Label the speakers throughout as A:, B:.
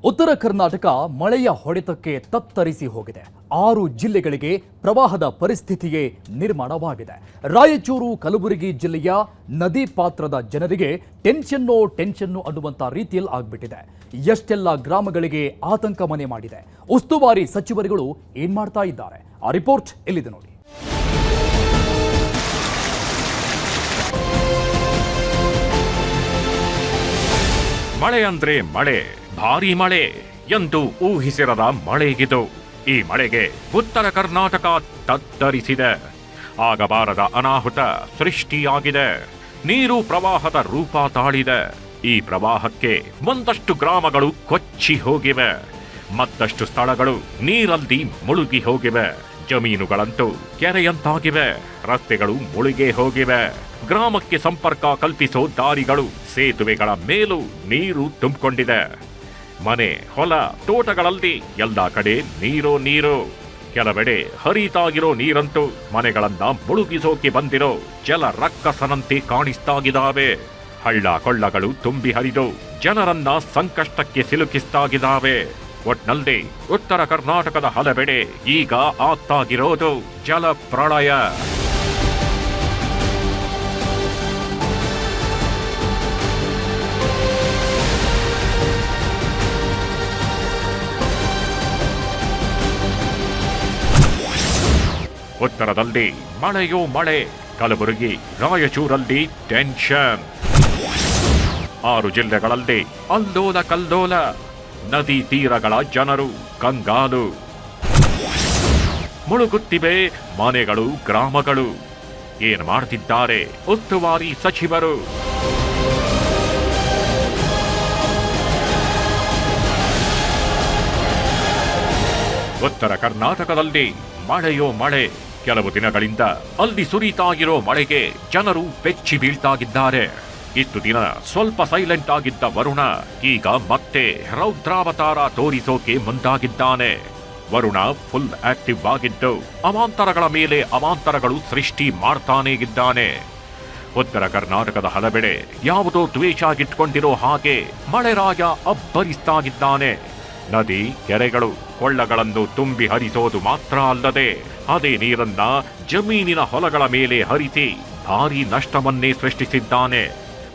A: ಉತ್ತರ ಕರ್ನಾಟಕ ಮಳೆಯ ಹೊಡೆತಕ್ಕೆ ತತ್ತರಿಸಿ ಹೋಗಿದೆ. 6 ಜಿಲ್ಲೆಗಳಿಗೆ ಪ್ರವಾಹದ ಪರಿಸ್ಥಿತಿಯೇ ನಿರ್ಮಾಣವಾಗಿದೆ. ರಾಯಚೂರು, ಕಲಬುರಗಿ ಜಿಲ್ಲೆಯ ನದಿ ಪಾತ್ರದ ಜನರಿಗೆ ಟೆನ್ಷನ್ನು ಅನ್ನುವಂಥ ರೀತಿಯಲ್ಲಿ ಆಗ್ಬಿಟ್ಟಿದೆ. ಎಷ್ಟೆಲ್ಲ ಗ್ರಾಮಗಳಿಗೆ ಆತಂಕ ಮನೆ ಮಾಡಿದೆ. ಉಸ್ತುವಾರಿ ಸಚಿವರುಗಳು ಏನ್ ಮಾಡ್ತಾ ಇದ್ದಾರೆ? ಆ ರಿಪೋರ್ಟ್ ಎಲ್ಲಿದೆ ನೋಡಿ.
B: ಮಳೆ ಅಂದ್ರೆ ಮಳೆ, ಭಾರೀ ಮಳೆ ಎಂದು ಊಹಿಸಿರದ ಮಳೆಗಿದು. ಈ ಮಳೆಗೆ ಉತ್ತರ ಕರ್ನಾಟಕ ತತ್ತರಿಸಿದೆ. ಆಗಬಾರದ ಅನಾಹುತ ಸೃಷ್ಟಿಯಾಗಿದೆ. ನೀರು ಪ್ರವಾಹದ ರೂಪ ತಾಳಿದೆ. ಈ ಪ್ರವಾಹಕ್ಕೆ ಒಂದಷ್ಟು ಗ್ರಾಮಗಳು ಕೊಚ್ಚಿ ಹೋಗಿವೆ. ಮತ್ತಷ್ಟು ಸ್ಥಳಗಳು ನೀರಲ್ಲಿ ಮುಳುಗಿ ಹೋಗಿವೆ. ಜಮೀನುಗಳಂತೂ ಕೆರೆಯಂತಾಗಿವೆ. ರಸ್ತೆಗಳು ಮುಳುಗಿ ಹೋಗಿವೆ. ಗ್ರಾಮಕ್ಕೆ ಸಂಪರ್ಕ ಕಲ್ಪಿಸೋ ದಾರಿಗಳು, ಸೇತುವೆಗಳ ಮೇಲೂ ನೀರು ತುಂಬಿಕೊಂಡಿದೆ. ಮನೆ, ಹೊಲ, ತೋಟಗಳಲ್ಲಿ ಎಲ್ಲ ಕಡೆ ನೀರು. ಕೆಲವೆಡೆ ಹರಿತಾಗಿರೋ ನೀರಂತೂ ಮನೆಗಳನ್ನ ಮುಳುಗಿಸೋಕೆ ಬಂದಿರೋ ಜಲ ರಕ್ಕಸನಂತೆ ಕಾಣಿಸ್ತಾಗಿದ್ದಾವೆ. ಹಳ್ಳ ಕೊಳ್ಳಗಳು ತುಂಬಿ ಹರಿದು ಜನರನ್ನ ಸಂಕಷ್ಟಕ್ಕೆ ಸಿಲುಕಿಸ್ತಾಗಿದ್ದಾವೆ. ಒಟ್ನಲ್ಲಿ ಉತ್ತರ ಕರ್ನಾಟಕದ ಹಲವೆಡೆ ಈಗ ಆಗ್ತಾಗಿರೋದು ಜಲ ಪ್ರಳಯ. ಉತ್ತರದಲ್ಲಿ ಮಳೆಯೋ ಮಳೆ, ಕಲಬುರಗಿ, ರಾಯಚೂರಲ್ಲಿ ಟೆನ್ಷನ್. 6 ಜಿಲ್ಲೆಗಳಲ್ಲಿ ಅಲ್ಲೋಲ ಕಲ್ಲೋಲ. ನದಿ ತೀರಗಳ ಜನರು ಕಂಗಾಲು. ಮುಳುಗುತ್ತಿವೆ ಮನೆಗಳು, ಗ್ರಾಮಗಳು. ಏನು ಮಾಡ್ತಿದ್ದಾರೆ ಉಸ್ತುವಾರಿ ಸಚಿವರು? ಉತ್ತರ ಕರ್ನಾಟಕದಲ್ಲಿ ಮಳೆಯೋ ಮಳೆ. ಕೆಲವು ದಿನಗಳಿಂದ ಅಲ್ಲಿ ಸುರಿತಾ ಇರೋ ಮಳೆಗೆ ಜನರು ಬೆಚ್ಚಿ ಬೀಳ್ತಾಗಿದ್ದಾರೆ. ಇಷ್ಟು ದಿನ ಸ್ವಲ್ಪ ಸೈಲೆಂಟ್ ಆಗಿದ್ದ ವರುಣ ಈಗ ಮತ್ತೆ ರೌದ್ರಾವತಾರ ತೋರಿಸೋಕೆ ಮುಂದಾಗಿದ್ದಾನೆ. ವರುಣ ಫುಲ್ ಆಕ್ಟಿವ್ ಆಗಿದ್ದು ಅವಾಂತರಗಳ ಮೇಲೆ ಅವಾಂತರಗಳು ಸೃಷ್ಟಿ ಮಾಡ್ತಾನೇ ಇದ್ದಾನೆ. ಉತ್ತರ ಕರ್ನಾಟಕದ ಹಲವೆಡೆ ಯಾವುದೋ ದ್ವೇಷ ಇಟ್ಕೊಂಡಿರೋ ಹಾಗೆ ಮಳೆರಾಯ ಅಬ್ಬರಿಸ್ತಾಗಿದ್ದಾನೆ. ನದಿ, ಕೆರೆಗಳು, ಕೊಳ್ಳಗಳನ್ನು ತುಂಬಿ ಹರಿಸೋದು ಮಾತ್ರ ಅಲ್ಲದೆ ಅದೇ ನೀರನ್ನ ಜಮೀನಿನ ಹೊಲಗಳ ಮೇಲೆ ಹರಿಸಿ ಭಾರೀ ನಷ್ಟವನ್ನೇ ಸೃಷ್ಟಿಸಿದ್ದಾನೆ.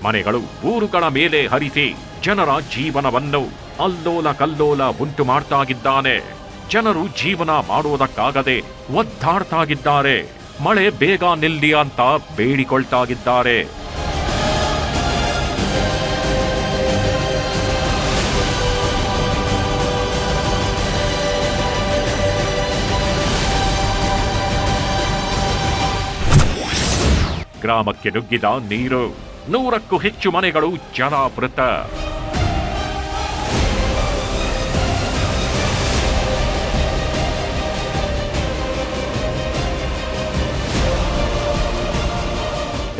B: ಮನೆಗಳು, ಊರುಗಳ ಮೇಲೆ ಹರಿಸಿ ಜನರ ಜೀವನವನ್ನು ಅಲ್ಲೋಲ ಕಲ್ಲೋಲ ಉಂಟು ಮಾಡ್ತಾಗಿದ್ದಾನೆ. ಜನರು ಜೀವನ ಮಾಡೋದಕ್ಕಾಗದೆ ಒದ್ದಾಡ್ತಾಗಿದ್ದಾರೆ. ಮಳೆ ಬೇಗ ನಿಲ್ಲಿ ಅಂತ ಬೇಡಿಕೊಳ್ತಾಗಿದ್ದಾರೆ. ಗ್ರಾಮಕ್ಕೆ ನುಗ್ಗಿದ ನೀರು. 100ಕ್ಕೂ ಹೆಚ್ಚು ಮನೆಗಳು ಜಲಾವೃತ.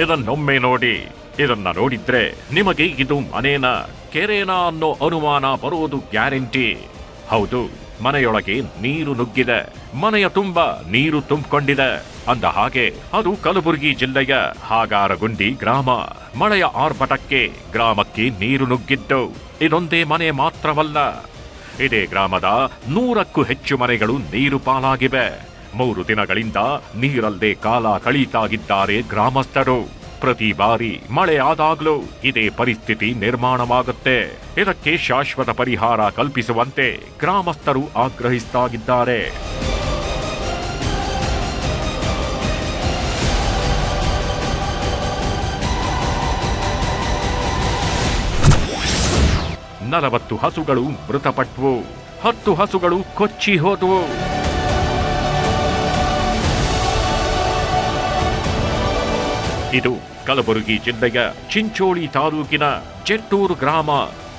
B: ಇದನ್ನೊಮ್ಮೆ ನೋಡಿ. ಇದನ್ನ ನೋಡಿದ್ರೆ ನಿಮಗೆ ಇದು ಮನೇನಾ, ಕೆರೆನಾ ಅನ್ನೋ ಅನುಮಾನ ಬರೋದು ಗ್ಯಾರಂಟಿ. ಹೌದು, ಮನೆಯೊಳಗೆ ನೀರು ನುಗ್ಗಿದೆ. ಮನೆಯ ತುಂಬ ನೀರು ತುಂಬಿಕೊಂಡಿದೆ. ಅಂದ ಹಾಗೆ ಅದು ಕಲಬುರಗಿ ಜಿಲ್ಲೆಯ ಹಾಗಾರಗುಂಡಿ ಗ್ರಾಮ. ಮಳೆಯ ಆರ್ಭಟಕ್ಕೆ ಗ್ರಾಮಕ್ಕೆ ನೀರು ನುಗ್ಗಿದ್ದು ಇದೊಂದೇ ಮನೆ ಮಾತ್ರವಲ್ಲ. ಇದೇ ಗ್ರಾಮದ 100ಕ್ಕೂ ಹೆಚ್ಚು ಮನೆಗಳು ನೀರು ಪಾಲಾಗಿವೆ. 3 ದಿನಗಳಿಂದ ನೀರಲ್ಲೇ ಕಾಲ ಕಳೀತಾಗಿದ್ದಾರೆ ಗ್ರಾಮಸ್ಥರು. ಪ್ರತಿ ಬಾರಿ ಮಳೆ ಆದಾಗ್ಲೂ ಇದೇ ಪರಿಸ್ಥಿತಿ ನಿರ್ಮಾಣವಾಗುತ್ತೆ. ಇದಕ್ಕೆ ಶಾಶ್ವತ ಪರಿಹಾರ ಕಲ್ಪಿಸುವಂತೆ ಗ್ರಾಮಸ್ಥರು ಆಗ್ರಹಿಸ್ತಾಗಿದ್ದಾರೆ. ನಲವತ್ತು ಹಸುಗಳು ಮೃತಪಟ್ಟವು. 10 ಹಸುಗಳು ಕೊಚ್ಚಿ ಹೋದವು. ಇದು ಕಲಬುರಗಿ ಜಿಲ್ಲೆಯ ಚಿಂಚೋಳಿ ತಾಲೂಕಿನ ಜೆಟ್ಟೂರು ಗ್ರಾಮ.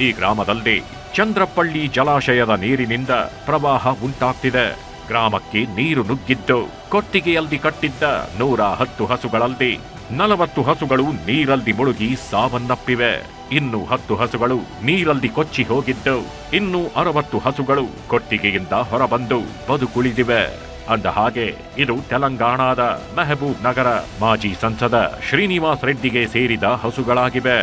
B: ಈ ಗ್ರಾಮದಲ್ಲಿ ಚಂದ್ರಪಳ್ಳಿ ಜಲಾಶಯದ ನೀರಿನಿಂದ ಪ್ರವಾಹ ಉಂಟಾಗ್ತಿದೆ. ಗ್ರಾಮಕ್ಕೆ ನೀರು ನುಗ್ಗಿದ್ದು ಕೊಟ್ಟಿಗೆಯಲ್ಲಿ ಕಟ್ಟಿದ್ದ 110 ಹಸುಗಳಲ್ಲಿ 40 ಹಸುಗಳು ನೀರಲ್ಲಿ ಮುಳುಗಿ ಸಾವನ್ನಪ್ಪಿವೆ. ಇನ್ನು 10 ಹಸುಗಳು ನೀರಲ್ಲಿ ಕೊಚ್ಚಿ ಹೋಗಿದ್ದು, ಇನ್ನು 60 ಹಸುಗಳು ಕೊಟ್ಟಿಗೆಯಿಂದ ಹೊರಬಂದು ಬದುಕುಳಿದಿವೆ. ಅಂದ ಹಾಗೆ ಇದು ತೆಲಂಗಾಣದ ಮೆಹಬೂಬ್ ನಗರ ಮಾಜಿ ಸಂಸದ ಶ್ರೀನಿವಾಸ್ ರೆಡ್ಡಿಗೆ ಸೇರಿದ ಹಸುಗಳಾಗಿವೆ.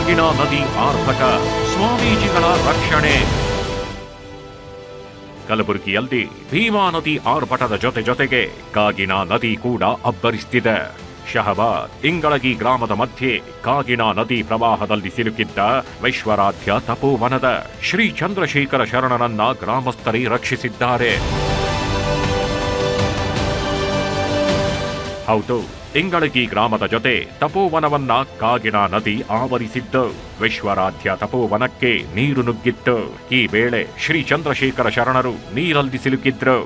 B: ಕಾಗಿಣ ನದಿ ಆರ್ಭಟ, ಸ್ವಾಮೀಜಿಗಳ ರಕ್ಷಣೆ. ಕಲಬುರಗಿಯಲ್ಲಿ ಭೀಮಾ ನದಿ ಆರ್ಭಟದ ಜೊತೆಗೆ ಕಾಗಿಣ ನದಿ ಕೂಡ ಅಬ್ಬರಿಸುತ್ತಿದೆ. ಶಹಬಾದ್ ಇಂಗಳಗಿ ಗ್ರಾಮದ ಮಧ್ಯೆ ಕಾಗಿಣ ನದಿ ಪ್ರವಾಹದಲ್ಲಿ ಸಿಲುಕಿದ್ದ ವಿಶ್ವರಾಧ್ಯ ತಪೋವನದ ಶ್ರೀ ಚಂದ್ರಶೇಖರ ಶರಣರನ್ನ ಗ್ರಾಮಸ್ಥರೇ ರಕ್ಷಿಸಿದ್ದಾರೆ. ಹೌದು, ಇಂಗಳಗಿ ಗ್ರಾಮದ ಜೊತೆ ತಪೋವನವನ್ನ ಕಾಗಿಣ ನದಿ ಆವರಿಸಿದ್ದು. ವಿಶ್ವರಾಧ್ಯ ತಪೋವನಕ್ಕೆ ನೀರು ನುಗ್ಗಿತ್ತು. ಈ ವೇಳೆ ಶ್ರೀ ಚಂದ್ರಶೇಖರ ಶರಣರು ನೀರಲ್ಲಿ ಸಿಲುಕಿದ್ರು.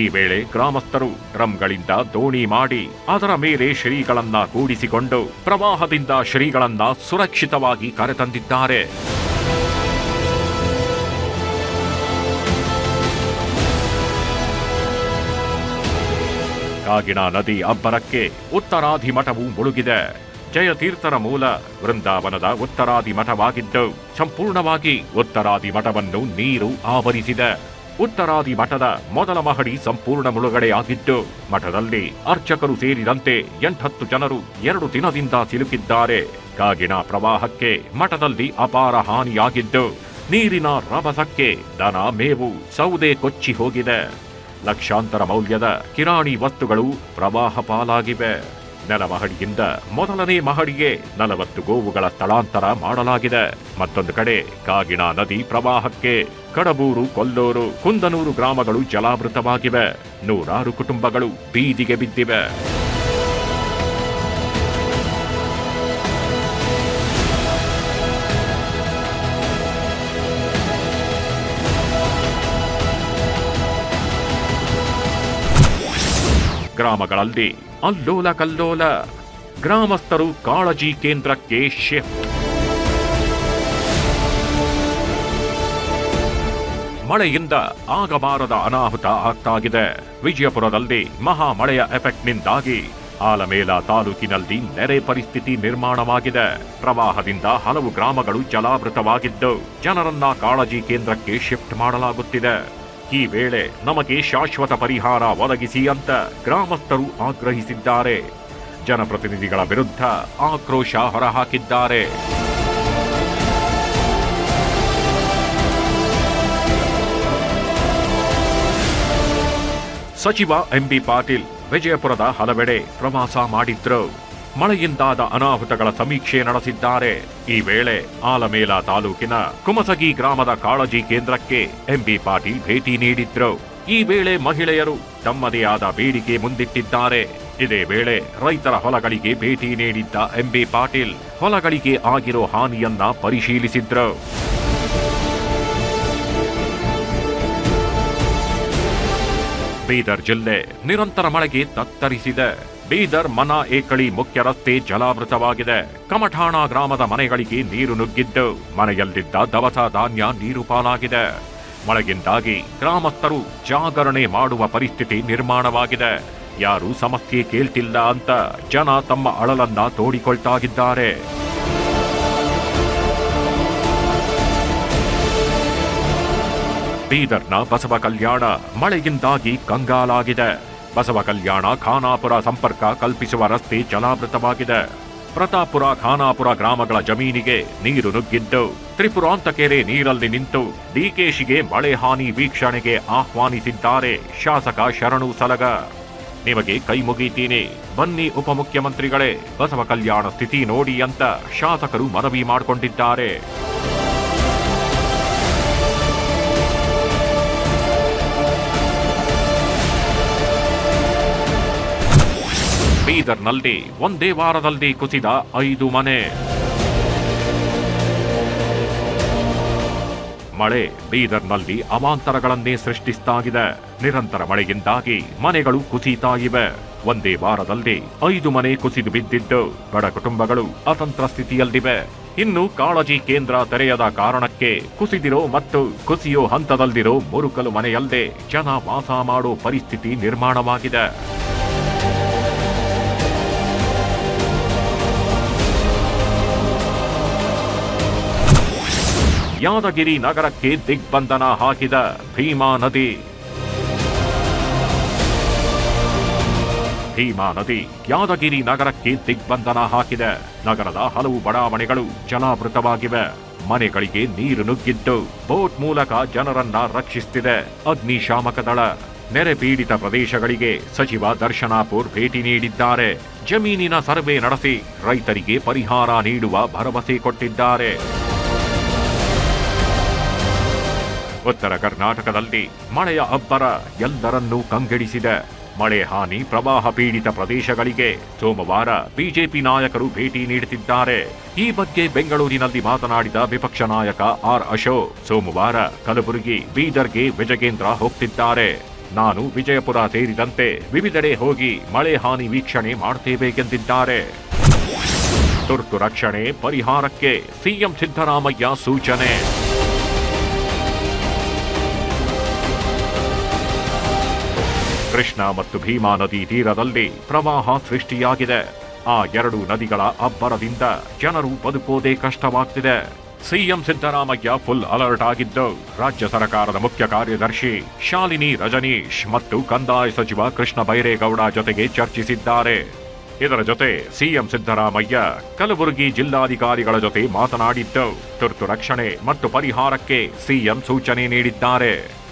B: ಈ ವೇಳೆ ಗ್ರಾಮಸ್ಥರು ಡ್ರಮ್ಗಳಿಂದ ದೋಣಿ ಮಾಡಿ ಅದರ ಮೇಲೆ ಶ್ರೀಗಳನ್ನ ಕೂಡಿಸಿಕೊಂಡು ಪ್ರವಾಹದಿಂದ ಶ್ರೀಗಳನ್ನ ಸುರಕ್ಷಿತವಾಗಿ ಕರೆತಂದಿದ್ದಾರೆ. ಕಾಗಿಣ ನದಿ ಅಬ್ಬರಕ್ಕೆ ಉತ್ತರಾದಿ ಮಠವು ಮುಳುಗಿದೆ. ಜಯತೀರ್ಥರ ಮೂಲ ವೃಂದಾವನದ ಉತ್ತರಾದಿ ಮಠವಾಗಿದ್ದು ಸಂಪೂರ್ಣವಾಗಿ ಉತ್ತರಾದಿ ಮಠವನ್ನು ನೀರು ಆವರಿಸಿದೆ. ಉತ್ತರಾದಿ ಮಠದ ಮೊದಲ ಮಹಡಿ ಸಂಪೂರ್ಣ ಮುಳುಗಡೆಯಾಗಿದ್ದು ಮಠದಲ್ಲಿ ಅರ್ಚಕರು ಸೇರಿದಂತೆ 8-10 ಜನರು 2 ದಿನದಿಂದ ಸಿಲುಕಿದ್ದಾರೆ. ಕಾಗಿಣ ಪ್ರವಾಹಕ್ಕೆ ಮಠದಲ್ಲಿ ಅಪಾರ ಹಾನಿಯಾಗಿದ್ದು ನೀರಿನ ರಭಸಕ್ಕೆ ದನ, ಮೇವು, ಸೌದೆ ಕೊಚ್ಚಿ ಹೋಗಿದೆ. ಲಕ್ಷಾಂತರ ಮೌಲ್ಯದ ಕಿರಾಣಿ ವಸ್ತುಗಳು ಪ್ರವಾಹ ಪಾಲಾಗಿವೆ. ನೆಲಮಹಡಿಯಿಂದ ಮೊದಲನೇ ಮಹಡಿಗೆ 40 ಗೋವುಗಳ ಸ್ಥಳಾಂತರ ಮಾಡಲಾಗಿದೆ. ಮತ್ತೊಂದು ಕಡೆ ಕಾಗಿಣ ನದಿ ಪ್ರವಾಹಕ್ಕೆ ಕಡಬೂರು, ಕೊಲ್ಲೂರು, ಕುಂದನೂರು ಗ್ರಾಮಗಳು ಜಲಾವೃತವಾಗಿವೆ. 100 ಕುಟುಂಬಗಳು ಬೀದಿಗೆ ಬಿದ್ದಿವೆ. ಗ್ರಾಮಗಳಲ್ಲಿ ಅಲ್ಲೋಲ ಕಲ್ಲೋಲ. ಗ್ರಾಮಸ್ಥರು ಕಾಳಜಿ ಕೇಂದ್ರಕ್ಕೆ ಶಿಫ್ಟ್. ಮಳೆಯಿಂದ ಆಗಬಾರದ ಅನಾಹುತ ಆಗ್ತಾಗಿದೆ. ವಿಜಯಪುರದಲ್ಲಿ ಮಹಾ ಮಳೆಯ ಎಫೆಕ್ಟ್ನಿಂದಾಗಿ ಆಲಮೇಲ ತಾಲೂಕಿನಲ್ಲಿ ನೆರೆ ಪರಿಸ್ಥಿತಿ ನಿರ್ಮಾಣವಾಗಿದೆ. ಪ್ರವಾಹದಿಂದ ಹಲವು ಗ್ರಾಮಗಳು ಜಲಾವೃತವಾಗಿದ್ದು ಜನರನ್ನ ಕಾಳಜಿ ಕೇಂದ್ರಕ್ಕೆ ಶಿಫ್ಟ್ ಮಾಡಲಾಗುತ್ತಿದೆ. ಈ ವೇಳೆ ನಮಗೆ ಶಾಶ್ವತ ಪರಿಹಾರ ಒದಗಿಸಿ ಅಂತ ಗ್ರಾಮಸ್ಥರು ಆಗ್ರಹಿಸಿದ್ದಾರೆ. ಜನಪ್ರತಿನಿಧಿಗಳ ವಿರುದ್ಧ ಆಕ್ರೋಶ ಹೊರಹಾಕಿದ್ದಾರೆ. ಸಚಿವ ಎಂಬಿ ಪಾಟೀಲ್ ವಿಜಯಪುರದ ಹಲವೆಡೆ ಪ್ರವಾಸ ಮಾಡಿದ್ರು. ಮಳೆಯಿಂದಾದ ಅನಾಹುತಗಳ ಸಮೀಕ್ಷೆ ನಡೆಸಿದ್ದಾರೆ. ಈ ವೇಳೆ ಆಲಮೇಲ ತಾಲೂಕಿನ ಕುಮಸಗಿ ಗ್ರಾಮದ ಕಾಳಜಿ ಕೇಂದ್ರಕ್ಕೆ ಎಂಬಿ ಪಾಟೀಲ್ ಭೇಟಿ ನೀಡಿದ್ರು. ಈ ವೇಳೆ ಮಹಿಳೆಯರು ತಮ್ಮದೇ ಆದ ಬೇಡಿಕೆ ಮುಂದಿಟ್ಟಿದ್ದಾರೆ. ಇದೇ ವೇಳೆ ರೈತರ ಹೊಲಗಳಿಗೆ ಭೇಟಿ ನೀಡಿದ್ದ ಎಂಬಿ ಪಾಟೀಲ್ ಹೊಲಗಳಿಗೆ ಆಗಿರೋ ಹಾನಿಯನ್ನ ಪರಿಶೀಲಿಸಿದ್ರು. ಬೀದರ್ ಜಿಲ್ಲೆ ನಿರಂತರ ಮಳೆಗೆ ತತ್ತರಿಸಿದೆ. ಬೀದರ್ ಮನಾ ಏಕಳಿ ಮುಖ್ಯ ರಸ್ತೆ ಜಲಾವೃತವಾಗಿದೆ. ಕಮಠಾಣ ಗ್ರಾಮದ ಮನೆಗಳಿಗೆ ನೀರು ನುಗ್ಗಿದ್ದು ಮನೆಯಲ್ಲಿದ್ದ ದವಸ ಧಾನ್ಯ ನೀರು ಪಾಲಾಗಿದೆ. ಮಳೆಯಿಂದಾಗಿ ಗ್ರಾಮಸ್ಥರು ಜಾಗರಣೆ ಮಾಡುವ ಪರಿಸ್ಥಿತಿ ನಿರ್ಮಾಣವಾಗಿದೆ. ಯಾರೂ ಸಮಸ್ಯೆ ಕೇಳ್ತಿಲ್ಲ ಅಂತ ಜನ ತಮ್ಮ ಅಳಲನ್ನ ತೋಡಿಕೊಳ್ತಾಗಿದ್ದಾರೆ. ಬೀದರ್ನ ಬಸವ ಕಲ್ಯಾಣ ಮಳೆಯಿಂದಾಗಿ ಕಂಗಾಲಾಗಿದೆ. ಬಸವ ಕಲ್ಯಾಣ ಖಾನಾಪುರ ಸಂಪರ್ಕ ಕಲ್ಪಿಸುವ ರಸ್ತೆ ಜಲಾವೃತವಾಗಿದೆ. ಪ್ರತಾಪುರ, ಖಾನಾಪುರ ಗ್ರಾಮಗಳ ಜಮೀನಿಗೆ ನೀರು ನುಗ್ಗಿದ್ದು ತ್ರಿಪುರಾಂತಕೆರೆ ನೀರಲ್ಲಿ ನಿಂತು ಡಿಕೆಶಿಗೆ ಮಳೆ ಹಾನಿ ವೀಕ್ಷಣೆಗೆ ಆಹ್ವಾನಿಸಿದ್ದಾರೆ ಶಾಸಕ ಶರಣು ಸಲಗ. ನಿಮಗೆ ಕೈ ಮುಗಿತೀನಿ, ಬನ್ನಿ ಉಪಮುಖ್ಯಮಂತ್ರಿಗಳೇ, ಬಸವ ಕಲ್ಯಾಣ ಸ್ಥಿತಿ ನೋಡಿ ಅಂತ ಶಾಸಕರು ಮನವಿ ಮಾಡಿಕೊಂಡಿದ್ದಾರೆ. ಬೀದರ್ನಲ್ಲಿ ಒಂದೇ ವಾರದಲ್ಲಿ ಕುಸಿದ 5 ಮನೆ. ಮಳೆ ಬೀದರ್ನಲ್ಲಿ ಅವಾಂತರಗಳನ್ನೇ ಸೃಷ್ಟಿಸ್ತಾಗಿದೆ. ನಿರಂತರ ಮಳೆಯಿಂದಾಗಿ ಮನೆಗಳು ಕುಸಿತಾ ಇವೆ. ಒಂದೇ ವಾರದಲ್ಲಿ 5 ಮನೆ ಕುಸಿದು ಬಿದ್ದಿದ್ದು ಬಡ ಕುಟುಂಬಗಳು ಅತಂತ್ರ ಸ್ಥಿತಿಯಲ್ಲಿವೆ. ಇನ್ನು ಕಾಳಜಿ ಕೇಂದ್ರ ತೆರೆಯದ ಕಾರಣಕ್ಕೆ ಕುಸಿದಿರೋ ಮತ್ತು ಕುಸಿಯೋ ಹಂತದಲ್ಲಿರೋ ಮುರುಕಲು ಮನೆಯಲ್ಲೇ ಜನ ವಾಸ ಮಾಡೋ ಪರಿಸ್ಥಿತಿ ನಿರ್ಮಾಣವಾಗಿದೆ. ಯಾದಗಿರಿ ನಗರಕ್ಕೆ ದಿಗ್ಬಂಧನ ಹಾಕಿದ ಭೀಮಾ ನದಿ. ಭೀಮಾ ನದಿ ಯಾದಗಿರಿ ನಗರಕ್ಕೆ ದಿಗ್ಬಂಧನ ಹಾಕಿದೆ. ನಗರದ ಹಲವು ಬಡಾವಣೆಗಳು ಜಲಾವೃತವಾಗಿವೆ. ಮನೆಗಳಿಗೆ ನೀರು ನುಗ್ಗಿದ್ದು ಬೋಟ್ ಮೂಲಕ ಜನರನ್ನ ರಕ್ಷಿಸುತ್ತಿದೆ ಅಗ್ನಿಶಾಮಕ ದಳ. ನೆರೆ ಪೀಡಿತ ಪ್ರದೇಶಗಳಿಗೆ ಸಚಿವ ದರ್ಶನಾಪುರ್ ಭೇಟಿ ನೀಡಿದ್ದಾರೆ. ಜಮೀನಿನ ಸರ್ವೆ ನಡೆಸಿ ರೈತರಿಗೆ ಪರಿಹಾರ ನೀಡುವ ಭರವಸೆ ಕೊಟ್ಟಿದ್ದಾರೆ. ಉತ್ತರ ಕರ್ನಾಟಕದಲ್ಲಿ ಮಳೆಯ ಅಬ್ಬರ ಎಲ್ಲರನ್ನೂ ಕಂಗೆಡಿಸಿದೆ. ಮಳೆ ಹಾನಿ ಪ್ರವಾಹ ಪೀಡಿತ ಪ್ರದೇಶಗಳಿಗೆ ಸೋಮವಾರ ಬಿಜೆಪಿ ನಾಯಕರು ಭೇಟಿ ನೀಡುತ್ತಿದ್ದಾರೆ. ಈ ಬಗ್ಗೆ ಬೆಂಗಳೂರಿನಲ್ಲಿ ಮಾತನಾಡಿದ ವಿಪಕ್ಷ ನಾಯಕ ಆರ್ ಅಶೋಕ್, ಸೋಮವಾರ ಕಲಬುರಗಿ, ಬೀದರ್ಗೆ ವಿಜಯೇಂದ್ರ ಹೋಗ್ತಿದ್ದಾರೆ. ನಾನು ವಿಜಯಪುರ ಸೇರಿದಂತೆ ವಿವಿಧೆಡೆ ಹೋಗಿ ಮಳೆ ಹಾನಿ ವೀಕ್ಷಣೆ ಮಾಡುತ್ತೇವೆ ಎಂದಿದ್ದಾರೆ. ತುರ್ತು ರಕ್ಷಣೆ ಪರಿಹಾರಕ್ಕೆ ಸಿಎಂ ಸಿದ್ದರಾಮಯ್ಯ ಸೂಚನೆ. ಕೃಷ್ಣಾ ಮತ್ತು ಭೀಮಾ ನದಿ ತೀರದಲ್ಲಿ ಪ್ರವಾಹ ಸೃಷ್ಟಿಯಾಗಿದೆ. ಆ ಎರಡು ನದಿಗಳ ಅಬ್ಬರದಿಂದ ಜನರು ಬದುಕೋದೇ ಕಷ್ಟವಾಗ್ತಿದೆ. ಸಿಎಂ ಸಿದ್ದರಾಮಯ್ಯ ಫುಲ್ ಅಲರ್ಟ್ ಆಗಿದ್ದು, ರಾಜ್ಯ ಸರ್ಕಾರದ ಮುಖ್ಯ ಕಾರ್ಯದರ್ಶಿ ಶಾಲಿನಿ ರಜನೀಶ್ ಮತ್ತು ಕಂದಾಯ ಸಚಿವ ಕೃಷ್ಣ ಬೈರೇಗೌಡ ಜೊತೆಗೆ ಚರ್ಚಿಸಿದ್ದಾರೆ. ಇದರ ಜೊತೆ ಸಿಎಂ ಸಿದ್ದರಾಮಯ್ಯ ಕಲಬುರಗಿ ಜಿಲ್ಲಾಧಿಕಾರಿಗಳ ಜೊತೆ ಮಾತನಾಡಿದ್ದು, ತುರ್ತು ರಕ್ಷಣೆ ಮತ್ತು ಪರಿಹಾರಕ್ಕೆ ಸಿಎಂ ಸೂಚನೆ ನೀಡಿದ್ದಾರೆ.